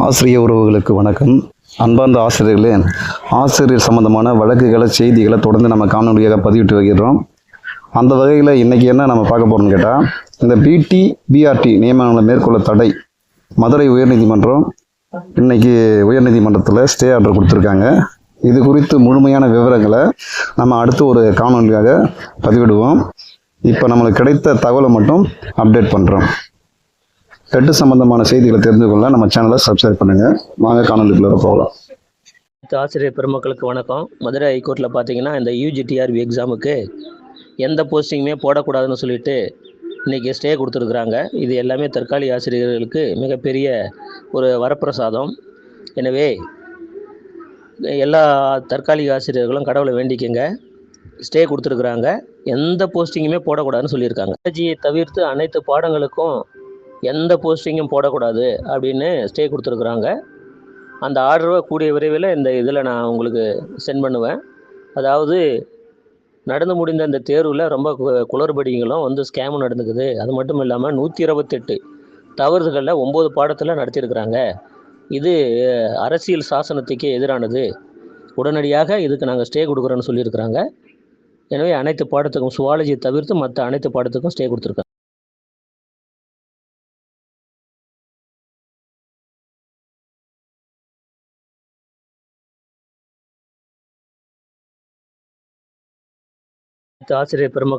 ஆசிரிய உறவுகளுக்கு வணக்கம். அன்பார்ந்த ஆசிரியர்களே, ஆசிரியர் சம்பந்தமான வழக்குகளை செய்திகளை தொடர்ந்து நம்ம காணொலியாக பதிவிட்டு வருகிறோம். அந்த வகையில் இன்றைக்கி என்ன நம்ம பார்க்க போகிறோம்னு கேட்டால், இந்த பிடி பிஆர்டி நியமனங்களை மேற்கொள்ள தடை மதுரை உயர்நீதிமன்றம் இன்னைக்கு உயர்நீதிமன்றத்தில் ஸ்டே ஆர்டர் கொடுத்துருக்காங்க. இது குறித்து முழுமையான விவரங்களை நம்ம அடுத்து ஒரு காணொலியாக பதிவிடுவோம். இப்போ நம்மளுக்கு கிடைத்த தகவலை மட்டும் அப்டேட் பண்ணுறோம். டெட் சம்பந்தமான செய்திகளை தெரிந்து கொள்ள நம்ம சேனலை சப்ஸ்கிரைப் பண்ணுங்கள். வாங்க காணொலிக்குள்ள போகலாம். ஆசிரியர் பெருமக்களுக்கு வணக்கம். மதுரை ஹைகோர்ட்டில் பார்த்தீங்கன்னா இந்த யூஜிடிஆர்பி எக்ஸாமுக்கு எந்த போஸ்டிங்குமே போடக்கூடாதுன்னு சொல்லிட்டு இன்றைக்கி ஸ்டே கொடுத்துருக்குறாங்க. இது எல்லாமே தற்காலிக ஆசிரியர்களுக்கு மிகப்பெரிய ஒரு வரப்பிரசாதம். எனவே எல்லா தற்காலிக ஆசிரியர்களும் கடவுளை வேண்டிக்கங்க. ஸ்டே கொடுத்துருக்குறாங்க. எந்த போஸ்டிங்குமே போடக்கூடாதுன்னு சொல்லியிருக்காங்க. ஜியை தவிர்த்து அனைத்து பாடங்களுக்கும் எந்த போஸ்டிங்கும் போடக்கூடாது அப்படின்னு ஸ்டே கொடுத்துருக்குறாங்க. அந்த ஆர்டரை கூடிய விரைவில் இந்த இதில் நான் உங்களுக்கு சென்ட் பண்ணுவேன். அதாவது நடந்து முடிந்த இந்த தேர்வில் ரொம்ப குளறுபடிகளும் ஸ்கேமும் நடந்துக்குது. அது மட்டும் இல்லாமல் 128 தவறுகளில் 9 பாடத்தில் நடத்தியிருக்கிறாங்க. இது அரசியல் சாசனத்துக்கே எதிரானது. உடனடியாக இதுக்கு நாங்கள் ஸ்டே கொடுக்குறோன்னு சொல்லியிருக்கிறாங்க. எனவே அனைத்து பாடத்துக்கும் சுவாலஜியை தவிர்த்து மற்ற அனைத்து பாடத்துக்கும் ஸ்டே கொடுத்துருக்காங்க. ஆசிரியர் பெருமக்கள்